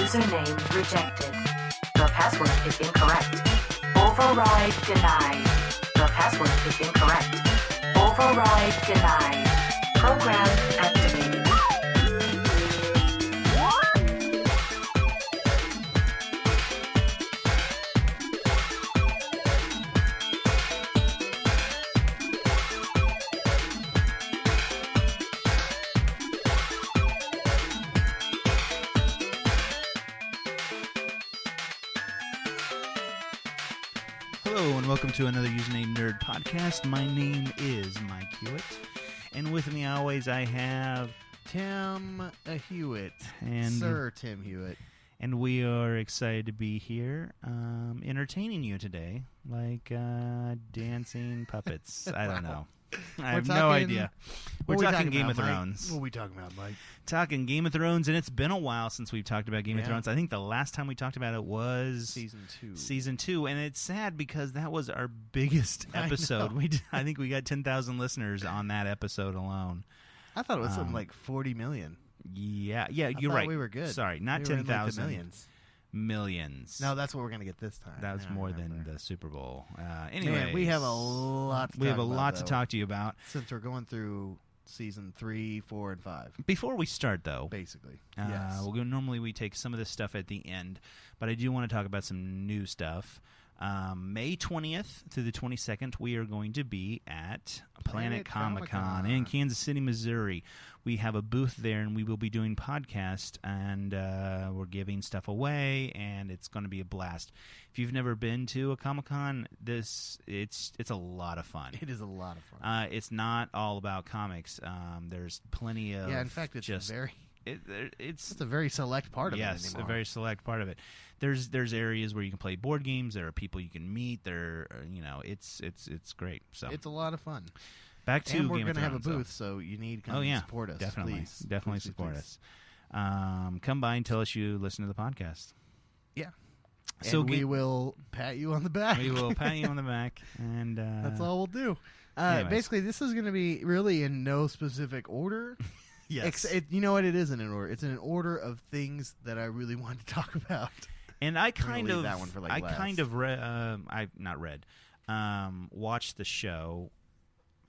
Username rejected. Your password is incorrect. Override denied. Your password is incorrect. Override denied. Program activated. Hello and welcome to another Username Nerd podcast. My name is Mike Hewitt, and with me always I have Tim Hewitt, and Sir Tim Hewitt, and we are excited to be here, entertaining you today, like dancing puppets. I don't know. I have no idea. We're talking Game of Thrones. What are we talking about, Mike? Talking Game of Thrones, and it's been a while since we've talked about Game of Thrones. I think the last time we talked about it was Season 2, and it's sad because that was our biggest episode. I think we got 10,000 listeners on that episode alone. I thought it was something like 40 million. Yeah, you're right. We were good. Sorry, not 10,000. Millions. No, that's what we're going to get this time. That was more than the Super Bowl. Anyway, Man, we have a lot to talk to you about. Since we're going through Season 3, 4, and 5. Before we start, though. Basically. Yes. Normally we take some of this stuff at the end, but I do want to talk about some new stuff. May 20th through the 22nd, we are going to be at Planet Comic-Con in Kansas City, Missouri. We have a booth there, and we will be doing podcasts, and we're giving stuff away, and it's going to be a blast. If you've never been to a Comic-Con, it's a lot of fun. It is a lot of fun. It's not all about comics. There's plenty of in fact, it's just it's a very select part of it anymore. Yes, a very select part of it. There's areas where you can play board games. There are people you can meet. It's great. So it's a lot of fun. Back to and we're going to have a booth, so you need to come and support us. Definitely, please. definitely please, support please. us. Come by and tell us you listen to the podcast. Yeah. So we will pat you on the back. We will pat you on the back, and that's all we'll do. Basically, this is going to be really in no specific order. Yes. You know what? It isn't in order. It's in an order of things that I really want to talk about. And I kind of, that one for watched the show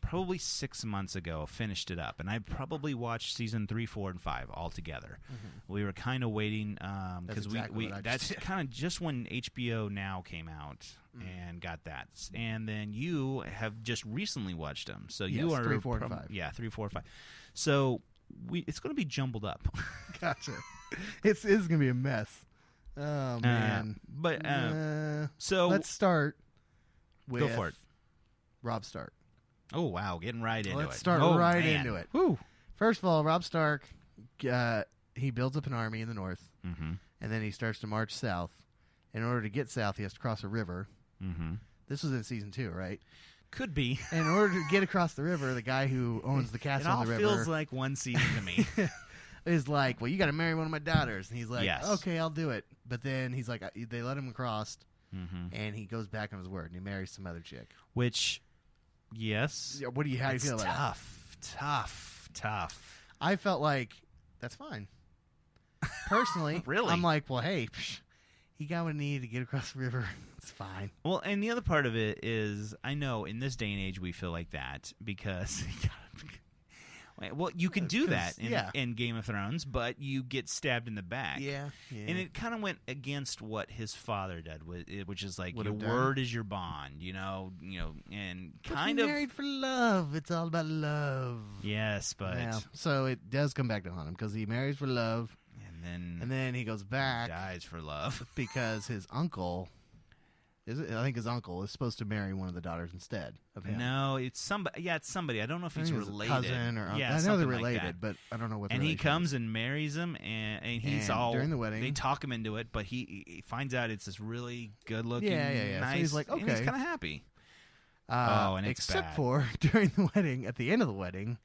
probably 6 months ago, finished it up, and I probably watched season 3, 4, and 5 all together. Mm-hmm. We were kind of waiting because that's kind of just when HBO Now came out and got that, and then you have just recently watched them, so you are 3, 4, and 5. Yeah, 3, 4, 5. So it's going to be jumbled up. Gotcha. It's going to be a mess. Oh man! So let's start with go for it. Robb Stark. Oh wow, getting right into it. Let's start into it. Woo. First of all, Robb Stark, he builds up an army in the north, and then he starts to march south. In order to get south, he has to cross a river. Mm-hmm. This was in season 2, right? Could be. And in order to get across the river, the guy who owns the castle on the river... It all feels like one season to me. is like, well, you got to marry one of my daughters. And he's like, yes. Okay, I'll do it. But then he's like, they let him across, and he goes back on his word, and he marries some other chick. Which, yes. How do you feel about that? Tough. I felt like, that's fine. Personally, really? I'm like, well, hey, he got what he needed to get across the river. It's fine. Well, and the other part of it is, I know in this day and age we feel like that because, well, you can do that in Game of Thrones, but you get stabbed in the back. Yeah. And it kind of went against what his father did, which is like your done. word is your bond, and kind of married for love. It's all about love. Yes, but so it does come back to haunt him because he marries for love, and then he goes back, dies for love because his uncle. I think his uncle is supposed to marry one of the daughters instead of him. No, it's somebody. Yeah, it's somebody. I don't know if he's related. Cousin or uncle. Yeah, I know they're related, like but I don't know what. And he comes and marries him, and he's all during the wedding. They talk him into it, but he finds out it's this really good-looking, nice. So he's like, okay, and he's kind of happy. And except for during the wedding, at the end of the wedding,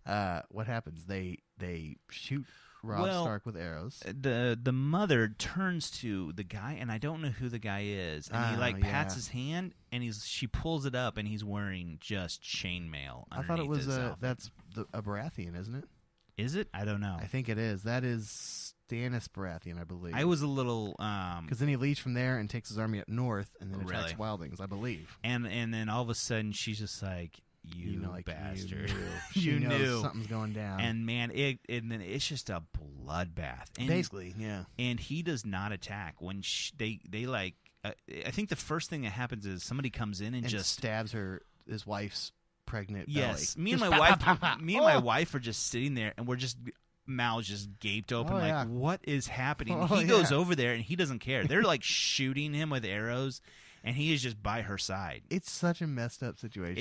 what happens? They shoot Robb Stark with arrows. The mother turns to the guy, and I don't know who the guy is, and he pats his hand, and she pulls it up, and he's wearing just chainmail. I thought it was that's a Baratheon, isn't it? Is it? I don't know. I think it is. That is Stannis Baratheon, I believe. I was a little because then he leaves from there and takes his army up north and then attacks Really? Wildlings, I believe. and then all of a sudden she's just like, you know, like, bastard. You knew. You She knows knew. something's going down. And man, and then it's just a bloodbath. And, basically, yeah. And he does not attack when they like. I think the first thing that happens is somebody comes in and just stabs his wife's pregnant yes. belly. Me and Just my pow, wife, pow, pow, pow. me and my wife are just sitting there, and we're just mouths just gaped open, Oh, like, yeah. what is happening? Oh, He goes yeah. over there, and he doesn't care. They're like shooting him with arrows, and he is just by her side. It's such a messed up situation.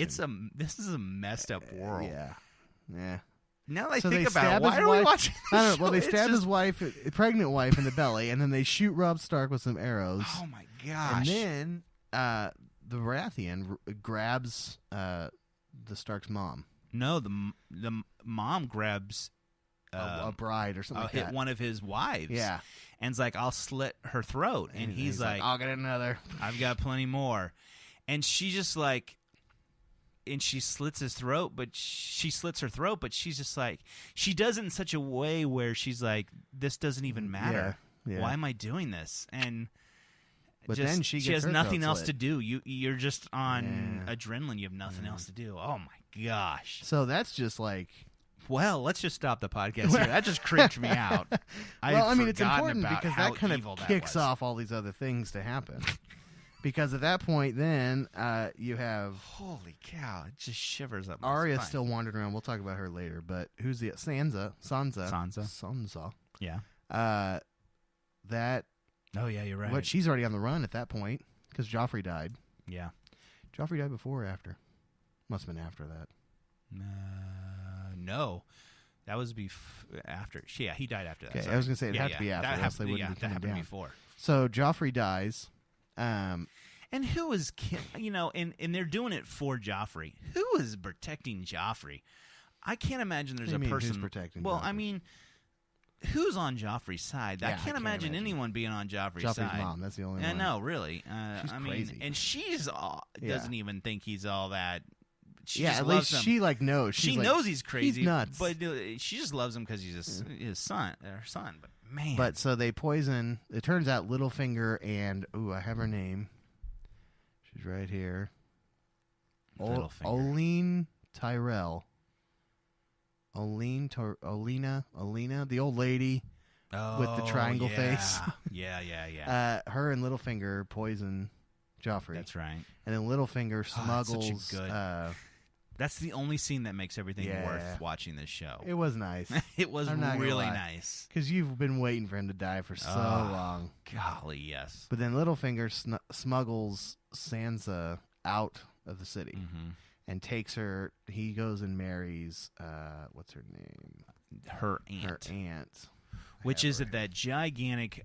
This is a messed up world. Yeah. Now that I So think they about it, stab why his are we wife- watching I don't this know. Well, they show? It's stab just- his wife, pregnant wife, in the belly, and then they shoot Robb Stark with some arrows. Oh my and gosh! then the Baratheon grabs the Stark's mom, No, the mom grabs a bride or something like hit that. one of his wives. Yeah. and's like, I'll slit her throat, and he's like, I'll get another. I've got plenty more, and she just like. And she slits his throat, but she slits her throat, but she's just like, she does it in such a way where she's like, this doesn't even matter. Yeah. Why am I doing this? And But just, then she gets has her nothing throat else slit. to do. You're just on Yeah. adrenaline. You have nothing else to do. Oh my gosh. So that's just like. Well, let's just stop the podcast here. That just creeped me out. Well, I mean, it's forgotten important about because how that kind evil of that kicks was. off all these other things to happen. Because at that point, then you have Holy cow! It just shivers up my Arya spine. still wandering around. We'll talk about her later. But who's the Sansa? Sansa. Yeah. That. Oh yeah, you're right. But she's already on the run at that point because Joffrey died. Yeah. Joffrey died before or after? Must have been after that. No, that was after. Yeah, he died after that. Okay, Sorry. I was gonna say it had to be That after, else they wouldn't be that coming happened down. before. So Joffrey dies. And who is, and they're doing it for Joffrey. Who is protecting Joffrey? I can't imagine there's What do a you mean, who's person protecting Well, I Joffrey? mean, who's on Joffrey's side? Yeah, I can't imagine anyone being on Joffrey's Joffrey's side. mom. That's the only one. No, really. She's I mean, crazy. and she's Yeah. doesn't even think he's all that. She Yeah, just at loves least him. she knows. She's She like, knows he's crazy. He's nuts. But she just loves him because he's his son, her son. But man, But so they poison. It turns out Littlefinger and I have her name. She's right here. Littlefinger. Olenna Tyrell. Olenna, the old lady with the triangle face. Yeah. Her and Littlefinger poison Joffrey. That's right. And then Littlefinger Oh, smuggles. that's such a good- That's the only scene that makes everything Yeah. worth watching this show. It was nice. It was I'm not gonna really lie. nice. Because you've been waiting for him to die for so Oh. long. Golly, yes. But then Littlefinger smuggles Sansa out of the city Mm-hmm. and takes her. He goes and marries, what's her name? Her aunt. Her aunt. Which is that gigantic,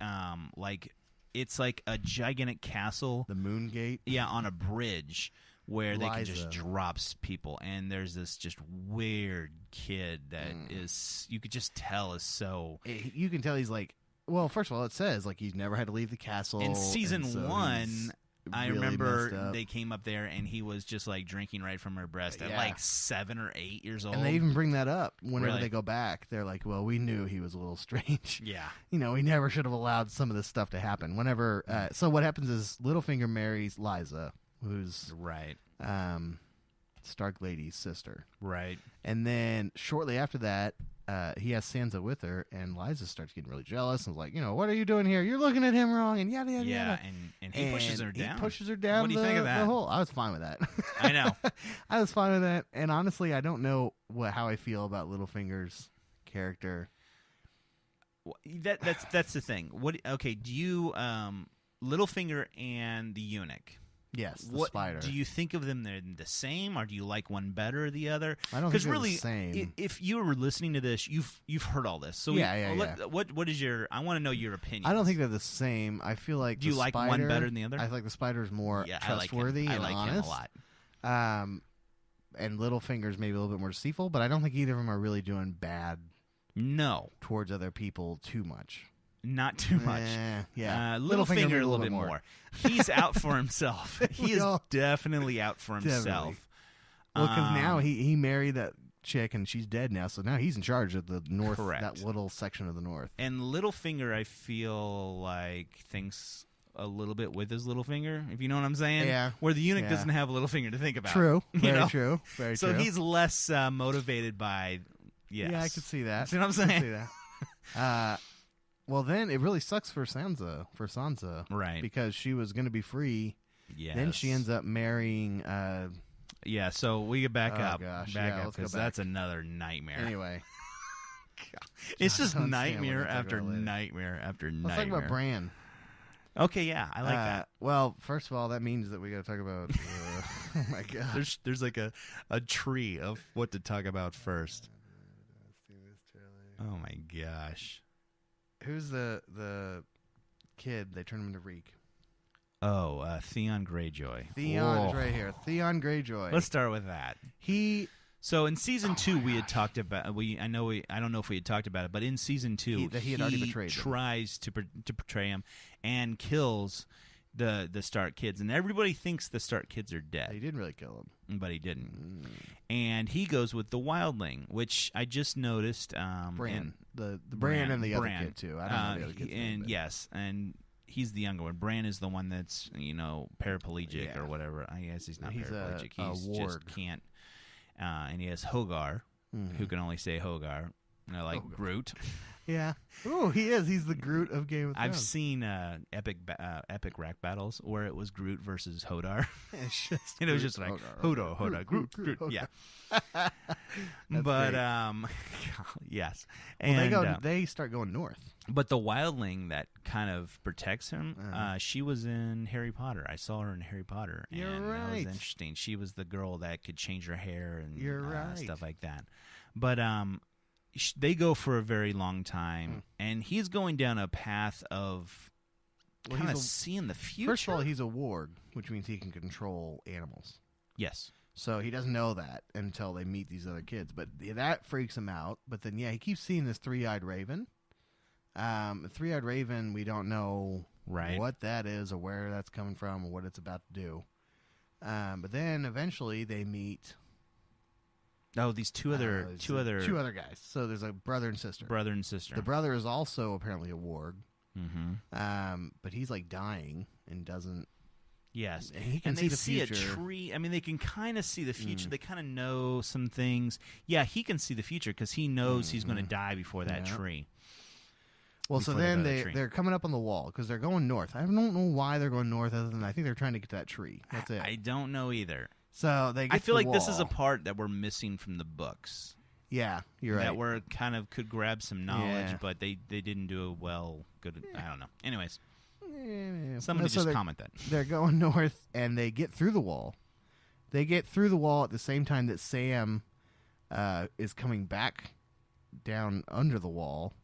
it's like a gigantic castle. The Moon Gate. Yeah, on a bridge where they can just Liza. drop people. And there's this just weird kid that is, you could just tell is so... You can tell he's like, well, first of all, it says like he's never had to leave the castle. In season and so one, he's I really messed remember up. they came up there and he was just like drinking right from her breast at Yeah. like 7 or 8 years old. And they even bring that up whenever Really? they go back. They're like, well, we knew he was a little strange. Yeah. We never should have allowed some of this stuff to happen. Whenever, so what happens is Littlefinger marries Liza, who's Right. Stark Lady's sister. Right. And then shortly after that, he has Sansa with her, and Liza starts getting really jealous and is like, what are you doing here? You're looking at him wrong, and yada, yada, Yeah, yada. and he pushes her down. He pushes her down. What do you think of that? The hole. I was fine with that. I know. I was fine with that. And honestly, I don't know how I feel about Littlefinger's character. That's the thing. Okay, do you Littlefinger and the eunuch? Yes, the What spider. do you think of them? They're the same, or do you like one better or the other? I don't think Because they're really, the same. if you were listening to this, you've heard all this. So Yeah. What is your? I want to know your opinion. I don't think they're the same. I feel like Do you the like one spider- better than the other? I feel like the spider's more Yeah, trustworthy I and like honest. him a lot. And Littlefinger's maybe a little bit more deceitful, but I don't think either of them are really doing bad No, towards other people too much. not too much. Yeah. Littlefinger maybe a little bit more. He's out for himself. He is all- definitely out for himself. Definitely. Well, because now he married that chick, and she's dead now. So now he's in charge of the north, Correct. that little section of the north. And Littlefinger, I feel like thinks a little bit with his little finger, if you know what I'm saying. Yeah. Where the eunuch Yeah. doesn't have a little finger to think about. True. you Very know? true. Very So true. he's less motivated by. Yes. Yeah, I could see that. See what I'm I could saying? see that. Well, then it really sucks for Sansa, Right. because she was going to be free. Yes. Then she ends up marrying. Yeah. So we get back Oh, up. gosh. Back Yeah, up let's go because back. that's another nightmare. Anyway, It's I just don't understand what nightmare we're gonna talk after about later. nightmare after let's nightmare. talk about Bran. Okay, yeah, I like that. Well, first of all, that means that we got to talk about. Oh my god! There's like a tree of what to talk about first. Oh my gosh. Who's the kid? They turn him into Reek. Oh, Theon Greyjoy. Theon is Whoa. right here. Theon Greyjoy. Let's start with that. So in season 2, we had talked about. I don't know if we had talked about it, but in season 2, he had already betrayed them. tries to portray him and kills the Stark kids, and everybody thinks the Stark kids are dead. He didn't really kill him, but he didn't. And he goes with the Wildling, which I just noticed. Bran, the Bran and the other Bran. kid too. I don't know the other kid's name, And but- yes, and he's the younger one. Bran is the one that's paraplegic Yeah. or whatever. I guess he's not He's a paraplegic. He's just warg. can't. And he has Hogar, who can only say Hogar. Like Hogar. Groot. Yeah. Oh, he is. He's the Groot of Game of Thrones. I've seen epic rap battles where it was Groot versus Hodor. It's just And it was Groot, just like Hodor, Hodor, Groot. Hodor. Yeah. That's But great. yes. Well, And they start going north. but the wildling that kind of protects him, Uh-huh. she was in Harry Potter. I saw her in Harry Potter. You're and that was right. interesting. She was the girl that could change her hair and You're right. stuff like that. But they go for a very long time, and he's going down a path of Well, kind of he's a- seeing the future. First of all, he's a warg, which means he can control animals. yes. So he doesn't know that until they meet these other kids. But that freaks him out. But then, he keeps seeing this three-eyed raven. Three-eyed raven, we don't know Right. what that is or where that's coming from or what it's about to do. But then eventually they meet Oh, these two other two other guys. So there's a brother and sister. brother and sister. The brother is also apparently a warg. Mm-hmm. But he's like dying and doesn't. Yes, And he can and see they the see a future. tree. I mean, they can kind of see the future. They kind of know some things. Yeah, he can see the future because he knows he's going to die before that Yeah. tree. Well, so Before they then go to the tree. they're coming up on the wall because they're going north. I don't know why they're going north, other than I think they're trying to get that tree. That's it. I don't know either. So they. Get I feel to like the this is a wall. part that we're missing from the books. Yeah, you're right. That we're kind of could grab some knowledge, Yeah. but they didn't do a well. Good. I don't know. Anyways, Yeah. somebody So just they're- comment that. They're going north, and they get through the wall. They get through the wall at the same time that Sam is coming back down under the wall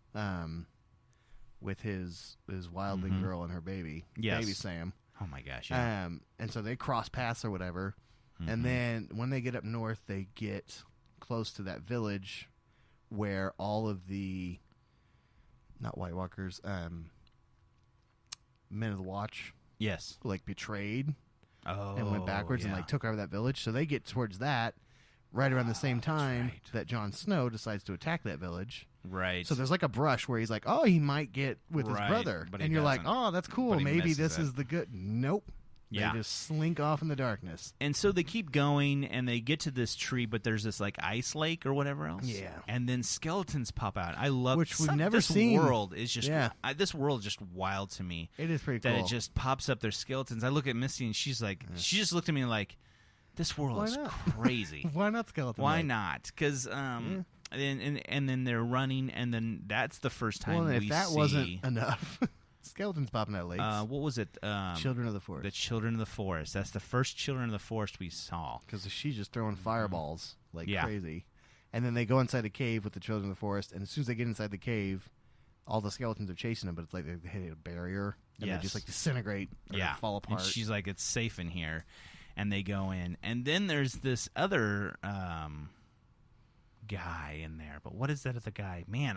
with his wildling girl and her baby, Yes. baby Sam. Oh my gosh! Yeah. And so they cross paths or whatever. And then when they get up north, they get close to that village where all of the, not White Walkers, Men of the Watch, yes. like betrayed Oh, and went backwards and yeah. like took over that village. So they get towards that right around the same time right. that Jon Snow decides to attack that village. right. So there's like a brush where he's like, oh, he might get with his Right, brother. but he And you're like, doesn't. oh, that's cool. But he Maybe misses this it. is the good. Nope. Yeah. They just slink off in the darkness. And so they keep going, and they get to this tree, but there's this like ice lake or whatever else. Yeah. And then skeletons pop out. I love Which we've never this seen. World is just Yeah. this world is just wild to me. It is pretty That cool. it just pops up their skeletons. I look at Misty, and she's like, she just looked at me like, this world Why is not? crazy. Why not skeleton? Why Lake? not? Because and then they're running, and then that's the first time Well, and we if that see. wasn't enough, skeletons popping out of lakes. What was it? Children of the Forest. The Children of the Forest. That's the first Children of the Forest we saw. Because she's just throwing fireballs like Yeah. crazy. And then they go inside a cave with the Children of the Forest, and as soon as they get inside the cave, all the skeletons are chasing them, but it's like they hit a barrier, and they Yes. just like disintegrate or Yeah, fall apart. And she's like, "It's safe in here," and they go in, and then there's this other guy in there. But what is that other guy? Man,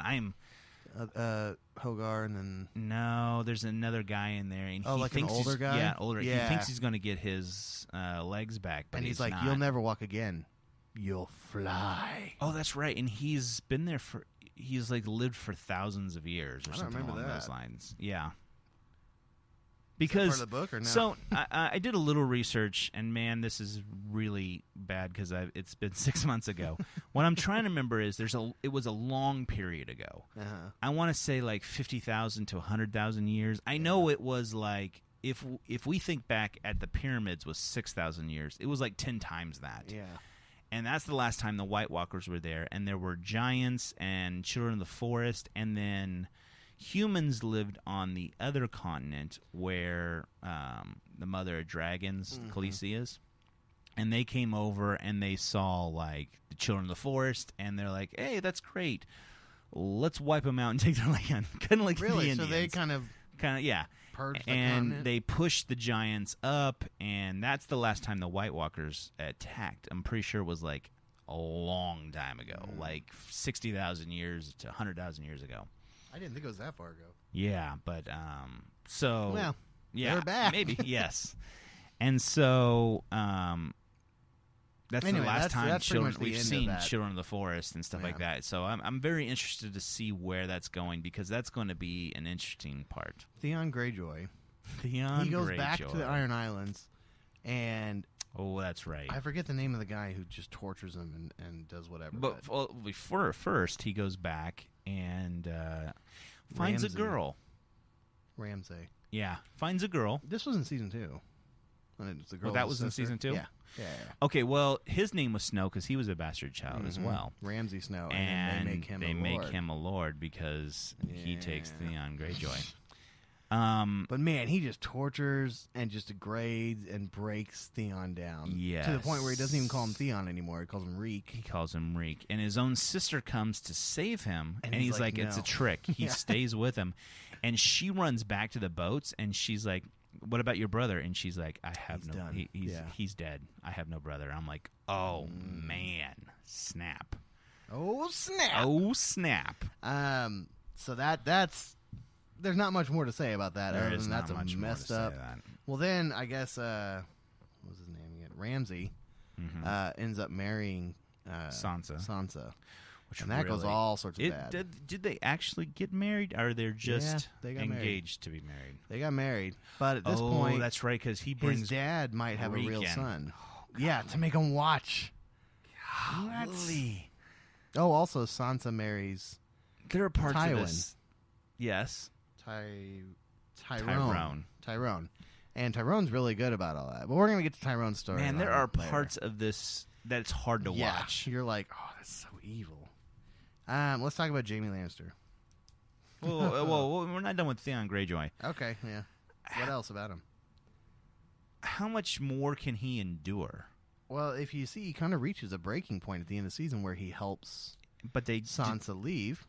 Hogar, and then no. There's another guy in there, and Oh, he like an thinks older he's- guy? Yeah, older. Yeah. He thinks he's going to get his legs back, but and he's like, not. "You'll never walk again." you'll fly. Oh, that's right. And he's been there he's like lived for thousands of years or I don't something remember along that. those lines. Yeah. Is that Because part of the book or no? so I did a little research, and man, this is really bad because it's been 6 months ago. What I'm trying to remember is it was a long period ago. Uh-huh. I want to say like 50,000 to 100,000 years. I know it was like if we think back at the pyramids was 6,000 years, it was like 10 times that. Yeah. And that's the last time the White Walkers were there, and there were giants and children of the forest, and then humans lived on the other continent where the mother of dragons, Khaleesi, is. And they came over and they saw like the children of the forest, and they're like, "Hey, that's great. Let's wipe them out and take their land." Kind of like Really? the Indians. So they kind of yeah. purged the And continent? they pushed the giants up, and that's the last time the White Walkers attacked. I'm pretty sure it was like a long time ago, like 60,000 years to 100,000 years ago. I didn't think it was that far ago. Yeah, but so Well, yeah, they're back. maybe yes. And so that's Anyway, the last time that's pretty much the we've end of seen that. Children of the Forest and stuff like Yeah. that. So I'm very interested to see where that's going, because that's going to be an interesting part. Theon Greyjoy. Theon He goes back to Greyjoy. the Iron Islands, and Oh, that's right. I forget the name of the guy who just tortures him and does whatever. But before first, he goes back and finds Ramsay. a girl. Ramsay. Yeah, finds a girl. This was in season 2. When it was the girl's that was in sister. season 2? Yeah. Yeah. Okay, well, his name was Snow because he was a bastard child as well. Ramsay Snow. And then they make him a lord. a lord because he takes Yeah. Theon Greyjoy. But man, he just tortures and just degrades and breaks Theon down. Yes. To the point where he doesn't even call him Theon anymore. He calls him Reek. He calls him Reek. And his own sister comes to save him, And and he's he's like, like, it's a "No." trick. He Yeah. stays with him. And she runs back to the boats, and she's like, what about your brother? And she's like, I have He's no. done. He's dead. I have no brother. I'm like, oh man, snap. Oh, snap. Oh snap. So that's there's not much more to say about that. There other is than not that's a much more to messed say up. that. Well, then I guess what was his name again? Ramsay ends up marrying Sansa. Which and that goes really- all sorts of bad. Did they actually get married, or they're just they got married. engaged to be married? They got married, but at this Oh, point, that's right, because he his brings dad might have a real Reek in. son. Yeah, to make him watch. Golly. Oh, also Sansa marries There are parts Tywin. of this. Yes. Tyrone. And Tyrone's really good about all that. But we're gonna get to Tyrone's story. Man, there are later. parts of this that it's hard to Yeah, watch. You're like, oh, that's so evil. Let's talk about Jaime Lannister. well, we're not done with Theon Greyjoy. Okay, yeah. What else about him? How much more can he endure? Well, if you see, he kind of reaches a breaking point at the end of the season where he helps But they Sansa leave.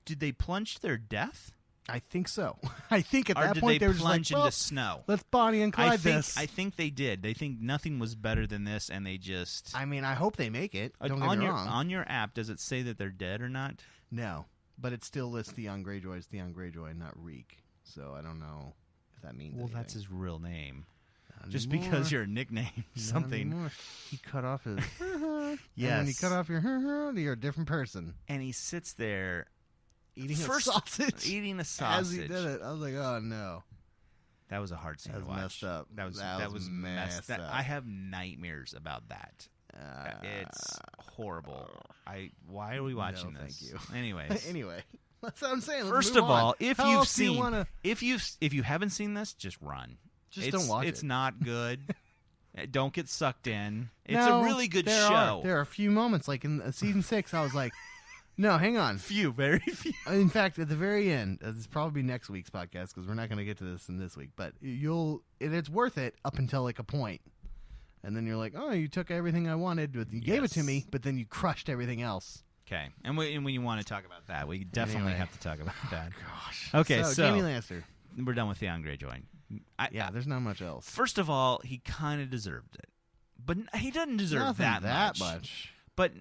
did they plunge to their death? I think so. I think at Or that did point they they were just like, plunge well, into snow? let's Bonnie and Clyde this. I think they did. They think nothing was better than this, and they just. I mean, I hope they make it. Don't on get me your wrong. on your app, does it say that they're dead or not? No, but it still lists Theon Greyjoy as Theon Greyjoy, not Reek. So I don't know if that means Well, anything. that's his real name. Not Just anymore. because you're a nickname, Not something. anymore. He cut off his. And Yes. when you cut off your, you're a different person. And he sits there Eating first, a sausage. eating a sausage. As he did it, I was like, oh no. That was a hard scene That to was watch. messed up. That was That was messed. messed up. I have nightmares about that. It's horrible. Why are we watching no, this? thank you. Anyways, Anyway, that's what I'm saying. Let's first move of on. all, if How you've else do you seen, wanna- if you haven't seen this, just run. Just don't watch It's it. not good. Don't get sucked in. It's No, a really good there show. There are a few moments, like in season 6, I was like, no, hang on. Very few. In fact, at the very end, this will probably be next week's podcast because we're not going to get to this in this week, but it's worth it up until like a point. And then you're like, oh, you took everything I wanted, but you gave it to me, but then you crushed everything else. Okay, and when you want to talk about that, we definitely Anyway. have to talk about that. Gosh. Okay, so so Jaime Lannister. we're done with Theon Greyjoy. Yeah, there's not much else. First of all, he kind of deserved it, but he doesn't deserve Nothing that much. But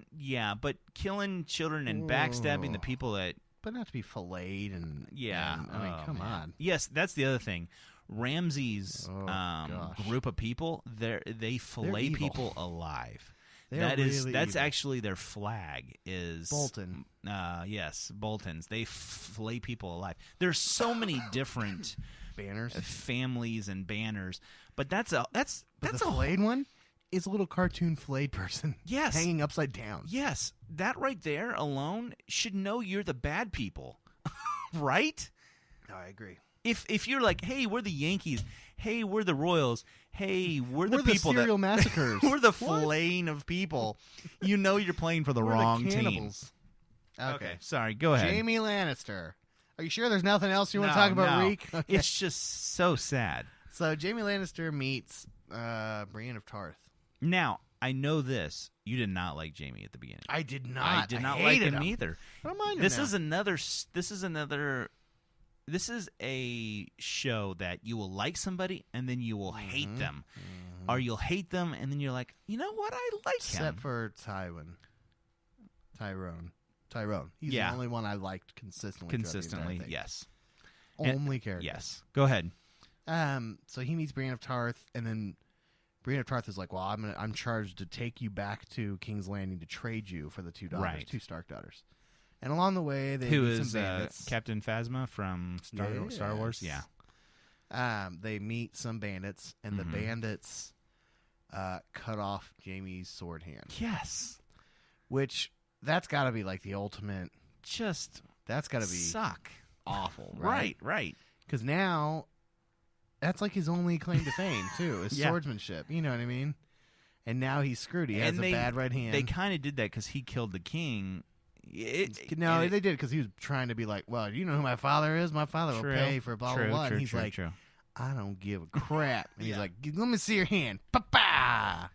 killing children and backstabbing the people that But not to be filleted and yeah. and, I mean, come man. on. Yes, that's the other thing. Ramsey's gosh. group of people, they fillet evil. people alive. They're really That's evil. actually their flag is Bolton. Yes, Boltons. They fillet people alive. There's so many different Banners. families and banners, but that's But the flayed one is a little cartoon flayed person. Yes. Hanging upside down. Yes, that right there alone should know you're the bad people, right? No, I agree. If you're like, hey, we're the Yankees, hey, we're the Royals, hey, we're the people serial that massacres. we're the What? flaying of people, you know you're playing for the We're wrong the team. cannibals. Okay, sorry, go ahead. Jamie Lannister. Are you sure there's nothing else you want to No, talk about, no. Reek? Okay. It's just so sad. So Jamie Lannister meets Brienne of Tarth. Now, I know this. You did not like Jamie at the beginning. I did not. I did not like hated him either. I don't mind him This now. is another. This is a show that you will like somebody and then you will hate them, or you'll hate them and then you're like, you know what, I like him. Except for Tyrone. He's Yeah. the only one I liked consistently. throughout the Consistently, entire thing. yes, Only character. yes. Go ahead. So he meets Brienne of Tarth, and then Brienne of Tarth is like, "Well, I'm charged to take you back to King's Landing to trade you for the two daughters, Right. two Stark daughters." And along the way, they Who meet is some bandits. Captain Phasma from Star Wars? Yeah. They meet some bandits, and the Mhm. bandits cut off Jaime's sword hand, Yes. which that's got to be like the ultimate. Just That's got to be suck. awful, Right. Right. Because now that's like his only claim to fame too, is Yeah. swordsmanship. You know what I mean? And now he's screwed. He has And a bad right hand. They kind of did that because he killed the king. No, they did because he was trying to be like, well, you know who my father is? My father will pay for blah, blah, blah. And he's like, I don't give a crap. And he's Yeah. like, let me see your hand. Pa-pa!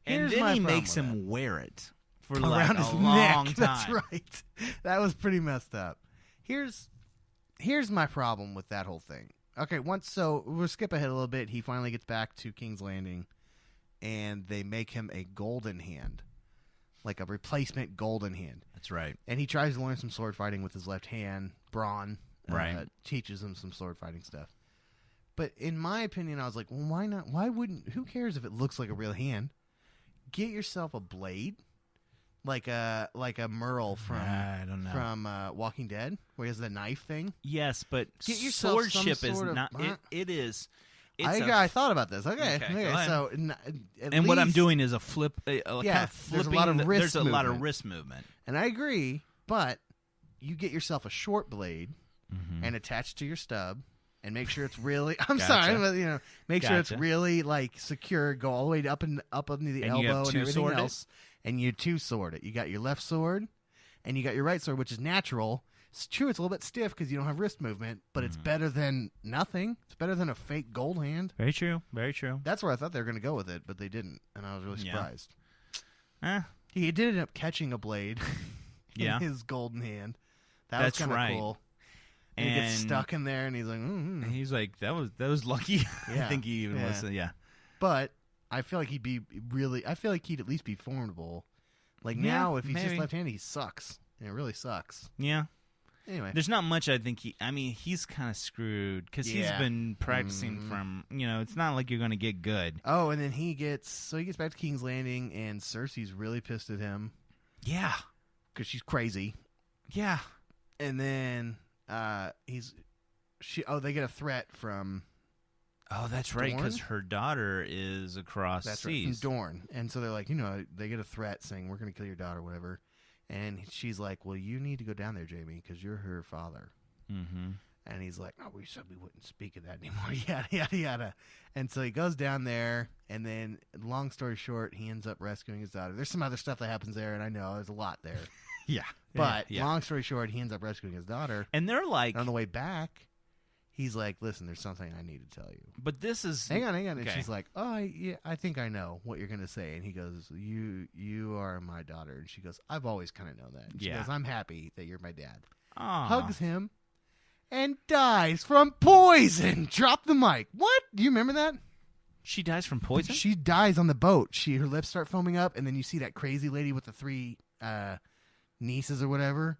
And Here's then my he problem makes with him wear it for that. like Around a his long neck. time. That's right. That was pretty messed up. Here's my problem with that whole thing. Okay, so we'll skip ahead a little bit. He finally gets back to King's Landing, and they make him a golden hand, like a replacement golden hand. That's right. And he tries to learn some sword fighting with his left hand. Braun Right. teaches him some sword fighting stuff. But in my opinion, I was like, well, why not? Why wouldn't? Who cares if it looks like a real hand? Get yourself a blade, like a Merle from I don't know. from Walking Dead, where he has the knife thing. Yes, but Get yourself some swordship is sort of- not. huh? It is. It's I thought about this. Okay. Okay, go ahead. So and what I'm doing is a flip. Kind of there's a flipping. lot of wrist there's a lot of movement. wrist movement. and I agree, but you get yourself a short blade Mm-hmm. and attach to your stub, and make sure it's really. I'm Gotcha. sorry, but make sure it's Gotcha. really like secure. Go all the way up under the And you have elbow and two everything sword it? else, and you two sword it. You got your left sword, and you got your right sword, which is natural. It's true, it's a little bit stiff because you don't have wrist movement, but it's better than nothing. It's better than a fake gold hand. Very true. Very true. That's where I thought they were going to go with it, but they didn't, and I was really Yeah. surprised. Eh, He did end up catching a blade in Yeah. his golden hand. That That's was kind of right. cool. And he gets And- stuck in there, and he's like, mm-hmm. He's like, that was lucky. I Yeah. think he even Yeah. was. Yeah. But I feel like he'd be really. I feel like he'd at least be formidable. Like Yeah, now, if he's just maybe. left-handed, he sucks. And it really sucks. Yeah. Anyway, There's not much I think he's kind of screwed because he's Yeah. been practicing Mhm. from, it's not like you're going to get good. oh, and then he gets back to King's Landing, and Cersei's really pissed at him Yeah. because she's crazy. Yeah. And then they get a threat from Oh, that's right, Dorne? because her daughter is across That's right, seas. from Dorne, and so they're like, they get a threat saying we're going to kill your daughter, whatever. And she's like, well, you need to go down there, Jamie, because you're her father. Mm-hmm. And he's like, oh, we said we wouldn't speak of that anymore, yada, yada, yada. And so he goes down there, and then, long story short, he ends up rescuing his daughter. There's some other stuff that happens there, and I know there's a lot there. Yeah. But, yeah. long story short, he ends up rescuing his daughter. And they're like, And on the way back, he's like, listen, there's something I need to tell you. but this is. Hang on. And Okay. she's like, oh, I think I know what you're going to say. And he goes, you are my daughter. And she goes, I've always kind of known that. And she Yeah. goes, I'm happy that you're my dad. Aw. Hugs him and dies from poison. Drop the mic. What? Do you remember that? She dies from poison? She dies on the boat. Her lips start foaming up, and then you see that crazy lady with the three nieces or whatever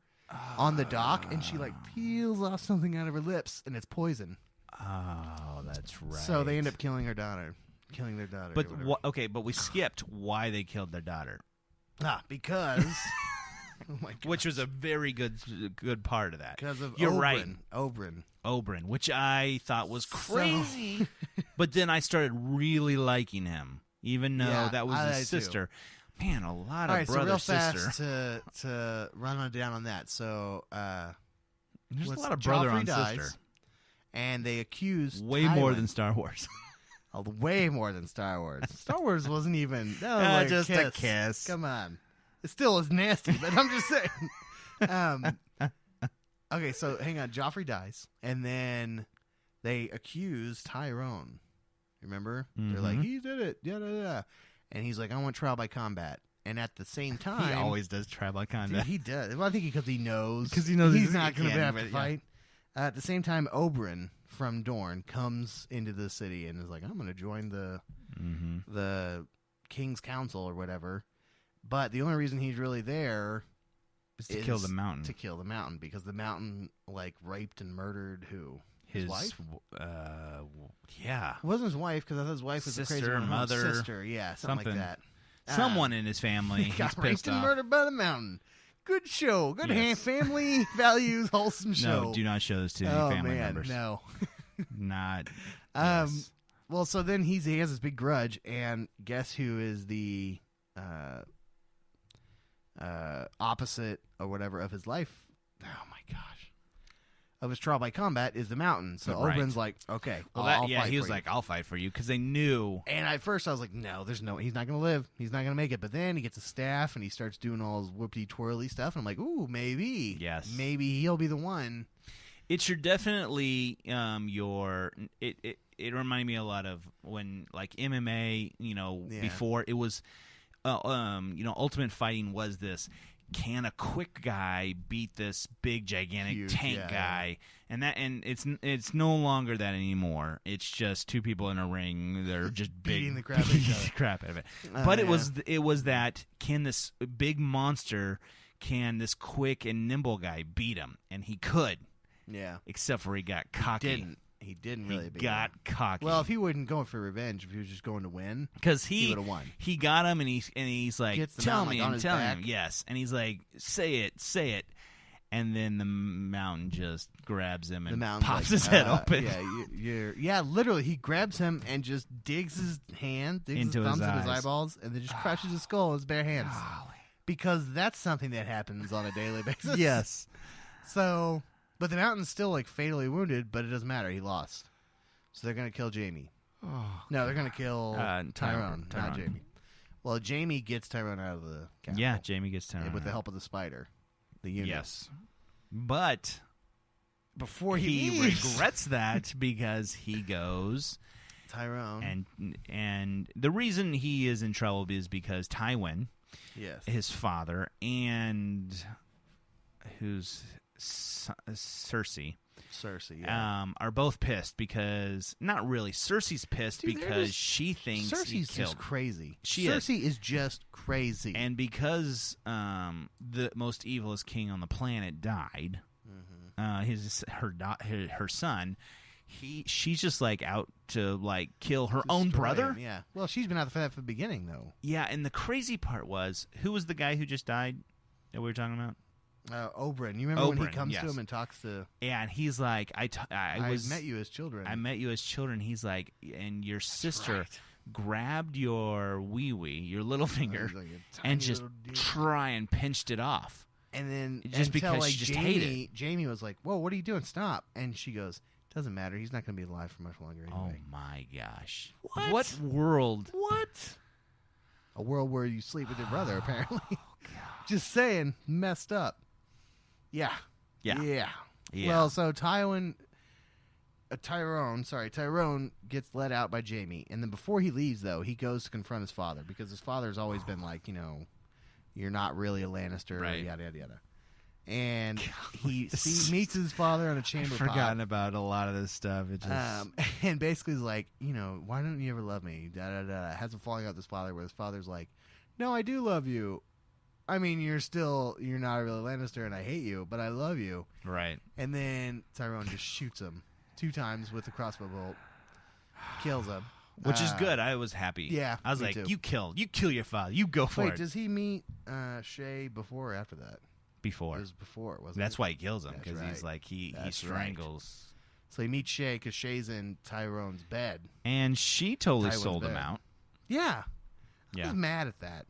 on the dock, and she like peels off something out of her lips, and it's poison. Oh, that's right. So they end up killing their daughter. But but we skipped why they killed their daughter. Because oh my God. Which was a very good part of that. Because of You're Oberyn. right. Oberyn, which I thought was crazy. But then I started really liking him, even though that was his sister. Too. Man, a lot of brother sister. So real fast to run on down on that. So there's a lot of brother on sister. And they accuse way more than Star Wars. Way more than Star Wars. Star Wars wasn't even that was just a kiss. Come on, it still is nasty, but I'm just saying. Okay, so hang on. Joffrey dies, and then they accuse Tyrone. Remember, they're like, he did it, and he's like, I want trial by combat. And at the same time, he always does trial by combat. He does. Well, I think because he knows he's not going to have to fight. At the same time, Oberyn from Dorne comes into the city and is like, I'm going to join the King's Council or whatever. But the only reason he's really there is to kill the mountain. To kill the mountain, because the mountain raped and murdered who? His wife? Yeah. It wasn't his wife, because I thought his wife was sister, the crazy one. mother, sister, yeah, something like that. Someone in his family got raped and off. murdered by the mountain. Good show. Good family values, wholesome show. No, do not show this to any family members. No. Not. Yes. Well, so then he has this big grudge, and guess who is the opposite or whatever of his life? Oh my gosh. Of his trial by combat is the mountain. So Oberyn's like, okay, well, I'll fight he was for you. like, I'll fight for you, because they knew. And at first I was like, no, he's not going to live. He's not going to make it. But then he gets a staff and he starts doing all his whoopty twirly stuff. And I'm like, ooh, maybe. Yes. Maybe he'll be the one. It should definitely it reminded me a lot of when MMA, before it was Ultimate Fighting was this. Can a quick guy beat this big gigantic huge tank guy? Yeah. And it's no longer that anymore. It's just two people in a ring. They're just beating big, the crap out of each other. crap out of it. But it was that, can this big monster, can this quick and nimble guy beat him? And he could. Yeah. Except for he got cocky. He didn't really beat got him. cocky. Well, if he wasn't going for revenge, if he was just going to win, because he would have won. He got him, and he's like, tell me, on his back. him, yes. And he's like, say it. And then the mountain just grabs him and pops his head open. Yeah, literally, he grabs him and just digs his hand, digs his thumbs in his eyeballs, and then just crushes his skull with his bare hands. Golly. Because that's something that happens on a daily basis. Yes. So, but the mountain's still fatally wounded, but it doesn't matter. He lost. So they're going to kill Jaime. Oh, no, they're going to kill Tyrone, not Tyrone. Jaime. Well, Jaime gets Tyrone out of the castle. Yeah, Jaime gets Tyrone with the help of the spider, the unit. Yes. But before he leaves, regrets that because he goes Tyrone, and the reason he is in trouble is because Tywin, his father, and who's Cersei, are both pissed because not really. Cersei's pissed because she thinks Cersei's he killed. Just crazy. Cersei is just crazy, and because the most evilest king on the planet died, her son. She's just out to kill her own brother. Him, yeah. Well, she's been out for that from the beginning, though. Yeah, and the crazy part was, who was the guy who just died that we were talking about? Oberyn. You remember when he comes to him and talks to? Yeah, and he's like, I met you as children. I met you as children. He's like, and your sister grabbed your wee, your little finger, and just try and pinched it off. And then just because she just hated it. Jaime was like, "Whoa, what are you doing? Stop!" And she goes, "Doesn't matter. He's not going to be alive for much longer anyway." Oh my gosh! What world? What? A world where you sleep with your brother, apparently. Oh, just saying, messed up. Yeah. Well, so Tyrone gets let out by Jaime, and then before he leaves, though, he goes to confront his father because his father's always been like, you're not really a Lannister, right. Yada yada yada. And he meets his father on a chamber pot. I've forgotten about a lot of this stuff. It just and basically is like, why don't you ever love me? Da da da. Has a falling out with his father, where his father's like, no, I do love you. I mean, you're not a real Lannister, and I hate you, but I love you. Right. And then Tyrone just shoots him 2 times with a crossbow bolt. Kills him. Which is good. I was happy. Yeah, I was me like, too. you kill your father. You go for Wait, it. does he meet Shay before or after that? Before. It was before, wasn't That's it? why he kills him, That's because he's right. like, he That's strangles. So he meets Shay because Shay's in Tyrone's bed. And she totally Tywin's sold him bed. out. Yeah. I Yeah. was mad at that.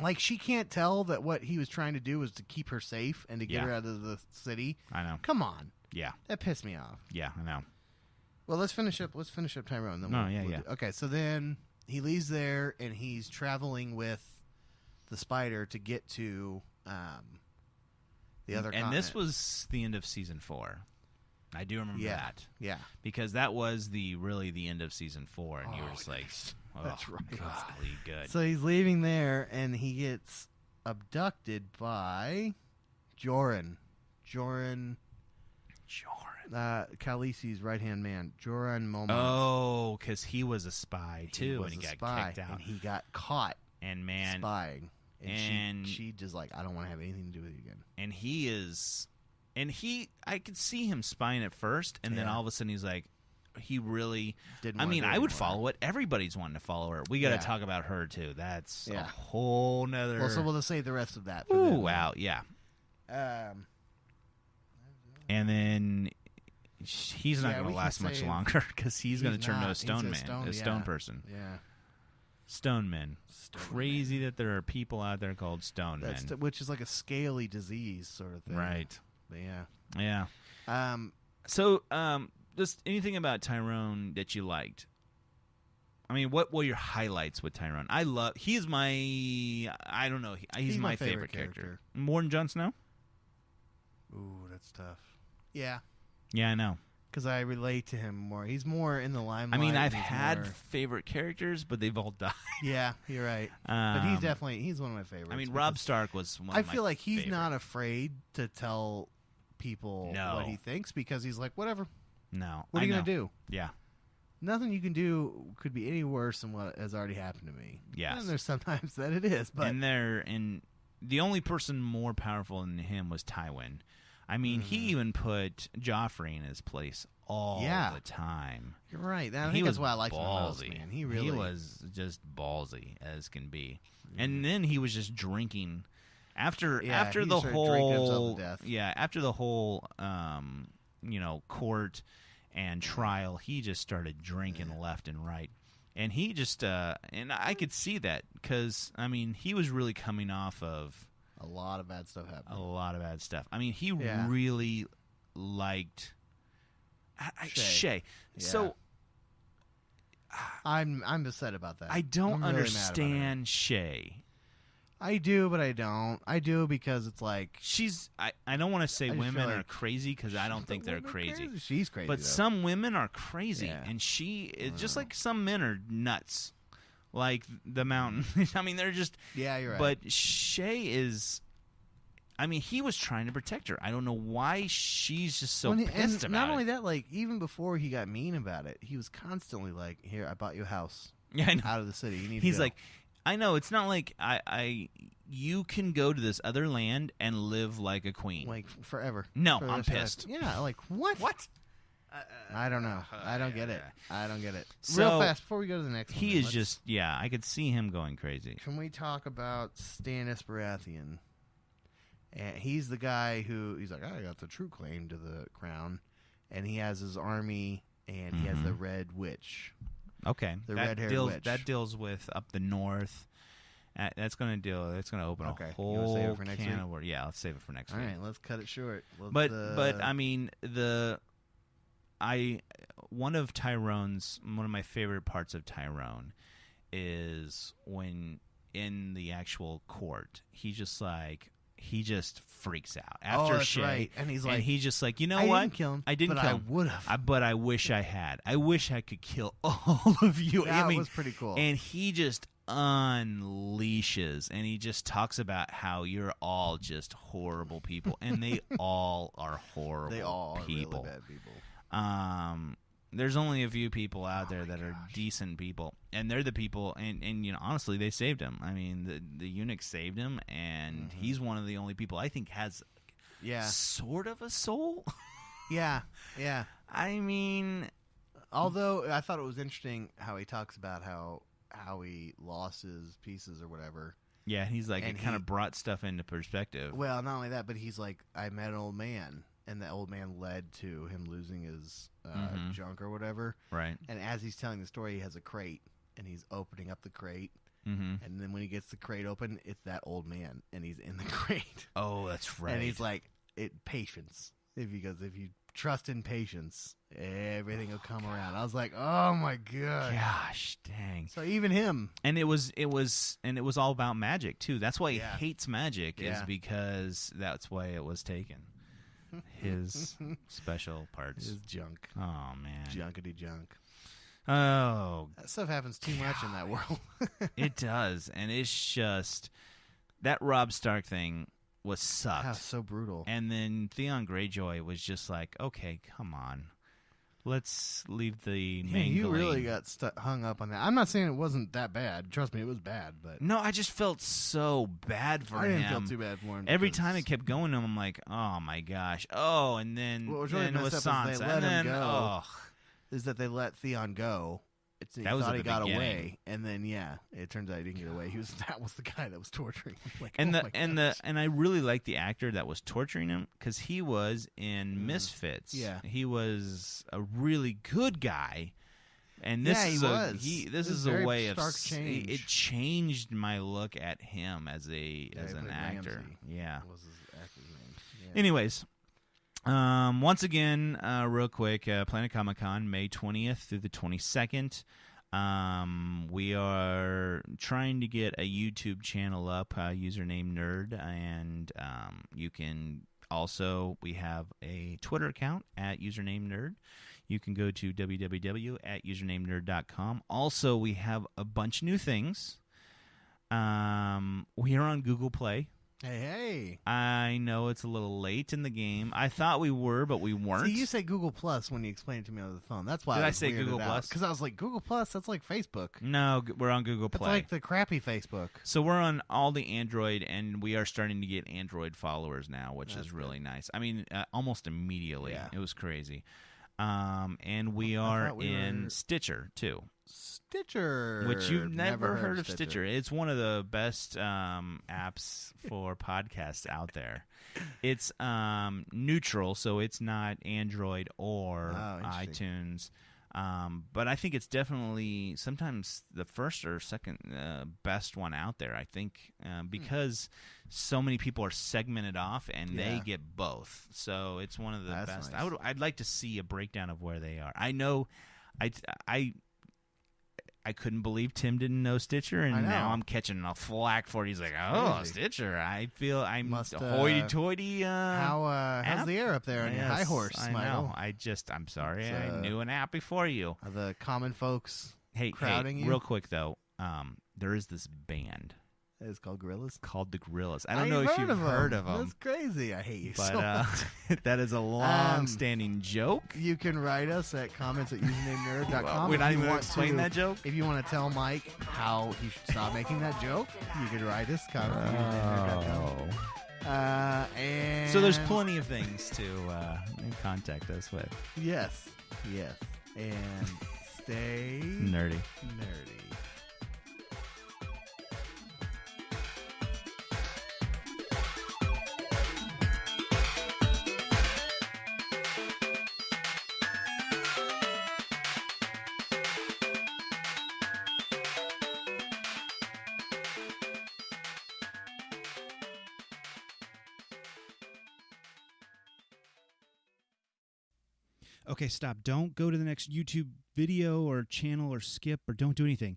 Like, she can't tell that what he was trying to do was to keep her safe and to get Yeah. her out of the city. I know. Come on. Yeah. That pissed me off. Yeah, I know. Well, let's finish up Tyrone. Then No, we'll, yeah, we'll yeah. Okay, so then he leaves there, and he's traveling with the spider to get to the other And continent. this was the end of season 4. I do remember that. Yeah. Because that was really the end of season 4, and you were Oh, just like, oh, that's right. golly, good. So he's leaving there, and he gets abducted by Joran. Khaleesi's right-hand man, Joran Momont. Oh, because he was a spy, too, was and he a got spy, kicked out. and he got caught And, man, spying. And and- she just like, I don't want to have anything to do with you again. and he is... And I could see him spying at first, and then Yeah. all of a sudden he's like, he really... Didn't I wanna mean, do it I would anymore. follow it. Everybody's wanting to follow her. We got to Yeah. talk about her, too. That's a Yeah. whole nother... Well, so we'll just save the rest of that. For Ooh, then. wow, yeah. Um, And then he's not Yeah, going we to can last much save- longer because he's going to turn to a not. stone He's man, a stone yeah. person. Yeah. Stone men. Crazy that there are people out there called stone That's men. which is like a scaly disease sort of thing. Right. But yeah. Yeah. So, just anything about Tyrone that you liked? I mean, what were your highlights with Tyrone? He's my, I don't know, he's my favorite character. More than Jon Snow? Ooh, that's tough. Yeah. Yeah, I know. Because I relate to him more. He's more in the limelight. I mean, I've and he's had more- favorite characters, but they've all died. Yeah, you're right. But he's Um, definitely one of my favorites. I mean, Rob because Stark was one I of my feel like he's favorite. not afraid to tell people No. what he thinks because he's like, whatever. No. What are I you know. going to do? Yeah. Nothing you can do could be any worse than what has already happened to me. Yes. And there's sometimes that it is, but And the only person more powerful than him was Tywin. I mean, he even put Joffrey in his place all Yeah. the time. you're right. I He think was that's why I liked him the most, ballsy. man. He really was just ballsy as can be. And then he was just drinking after Yeah, after he the started drinking himself whole to death. after the whole court and trial, he just started drinking left and right. And he just and I could see that because I mean, he was really coming off of a lot of bad stuff a happened. lot of bad stuff. I mean, he Yeah. really liked Shay. Yeah. So I'm upset about that. I don't I'm really mad about it. understand Shay. I do, but I don't. I do because it's like I don't want to say I just women feel are like crazy because I don't think they're Women are crazy. She's crazy, But though. some women are crazy, Yeah. and she is just like some men are nuts, like the mountain. I mean, they're just. Yeah, you're right. But Shay is. I mean, he was trying to protect her. I don't know why she's just so and pissed about not it. only that, like even before he got mean about it, he was constantly like, "Here, I bought you a house Yeah, I know. out of the city. You need." to He's go." like, I know it's not like you can go to this other land and live like a queen. like forever. No, For the I'm rest of your life. pissed. Yeah, like what? What? I don't know. I don't get it. I don't get it. So, Real fast before we go to the next one. He then, is let's- just, yeah, I could see him going crazy. Can we talk about Stannis Baratheon? And he's the guy who he's like, I got the true claim to the crown, and he has his army, and he has the Red Witch. Okay, The that red-haired deals witch. that deals with up the north. That's going to open Okay. a You wanna save whole it for next can week? of worms. Yeah, let's save it for next All week. right, let's cut it short. Let's, But I mean one of my favorite parts of Tyrone is when in the actual court he just freaks out after that's Shay, right. And he's like, he's just like, you know I what? didn't kill him, I didn't but kill I him. would have. But I wish I had. I wish I could kill all of you. That I mean, was pretty cool. And he just unleashes, and he just talks about how you're all just horrible people, and they all are horrible. They all people. are really bad people. There's only a few people out there that are decent people, and they're the people. And honestly, they saved him. I mean, the eunuch saved him, and he's one of the only people I think has Yeah, sort of a soul. yeah. I mean, Although I thought it was interesting how he talks about how he lost his pieces or whatever. yeah, he's like, And it kind he- of brought stuff into perspective. Well, not only that, but he's like, I met an old man, and the old man led to him losing his junk or whatever. Right. And as he's telling the story, he has a crate, and he's opening up the crate. Mm-hmm. And then when he gets the crate open, it's that old man, and he's in the crate. Oh, that's right. And he's like, patience. If you trust in patience, everything will come around. I was like, oh my god. gosh, dang. So even him. And it was all about magic too. That's why he Yeah. hates magic, is Yeah. because that's why it was taken. His special parts. His junk. Oh man. Junkety junk. Oh, That stuff happens too much in that world. it does, and it's just that Rob Stark thing was sucked. Wow, so brutal. And then Theon Greyjoy was just like, okay, come on. Let's leave the Yeah, mangling. you really got hung up on that. I'm not saying it wasn't that bad. Trust me, it was bad, but No, I just felt so bad for I him. didn't feel too bad for him. Every because- time it kept going to him, I'm like, oh my gosh. Oh, and then, What was really then it was messed up is Sansa. they let and him then, go. oh. is that they let Theon go. He That was thought at he the got beginning. away, and then it turns out he didn't get away. That was the guy that was torturing him. Like, And oh and I really liked the actor that was torturing him, because he was in Misfits. Yeah. He was a really good guy. And this Yeah, he is was. this It was is a very way of stark change. it changed my look at him as Yeah, an he played actor. Ramsay. Yeah. What was his actor's name? Yeah. Anyways, once again, real quick, Planet Comic Con, May 20th through the 22nd. We are trying to get a YouTube channel up, username Nerd, and you can also, we have a Twitter account at username Nerd. You can go to www.usernamenerd.com. Also, we have a bunch of new things. We are on Google Play. Hey. I know it's a little late in the game. I thought we were, but we weren't. See, you say Google Plus when you explain it to me over the phone. That's why Did I was say weirded Google Plus? Because I was like, Google Plus, that's like Facebook. No, we're on Google That's Play. like the crappy Facebook. So we're on all the Android, and we are starting to get Android followers now, which That's is really nice. I mean, almost immediately. Yeah. It was crazy. And we I are thought we in were- Stitcher, too. Stitcher. Which you've never heard of Stitcher. It's one of the best apps for podcasts out there. It's neutral, so it's not Android or Oh, interesting. iTunes. But I think it's definitely sometimes the first or second best one out there, I think, because so many people are segmented off and they Yeah. get both. So it's one of the That's best. nice. I'd like to see a breakdown of where they are. I know I couldn't believe Tim didn't know Stitcher, and I know. now I'm catching a flack for it. He's like, oh, crazy. Stitcher. I feel I'm Must, hoity-toity. How's app? the air up there on your high Yes, horse, I Michael? know. I'm sorry. It's, I knew an app before you. Are the common folks Hey, crowding you? real quick, though. There is this band It's called Gorillas. called the Gorillas. I don't know if you've of heard of them, That's crazy. I hate you but so much. that is a long-standing joke. You can write us at comments at usernamenerd.com. We're if not you even want explain to- that joke? If you want to tell Mike how he should stop making that joke, you can write us. Comments at usernamenerd.com. And So there's plenty of things to contact us with. Yes. And stay Nerdy. nerdy. Okay, stop. Don't go to the next YouTube video or channel or skip or don't do anything.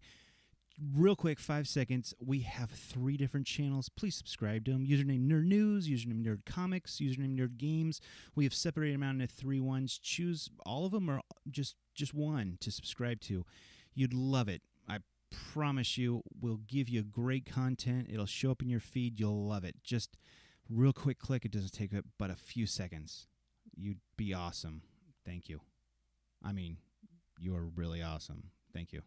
Real quick, 5 seconds. We have 3 different channels. Please subscribe to them. Username Nerd News, Username Nerd Comics, Username Nerd Games. We have separated them out into 3 ones. Choose all of them or just one to subscribe to. You'd love it. I promise you, we'll give you great content. It'll show up in your feed. You'll love it. Just real quick click. It doesn't take but a few seconds. You'd be awesome. Thank you. I mean, you're really awesome. Thank you.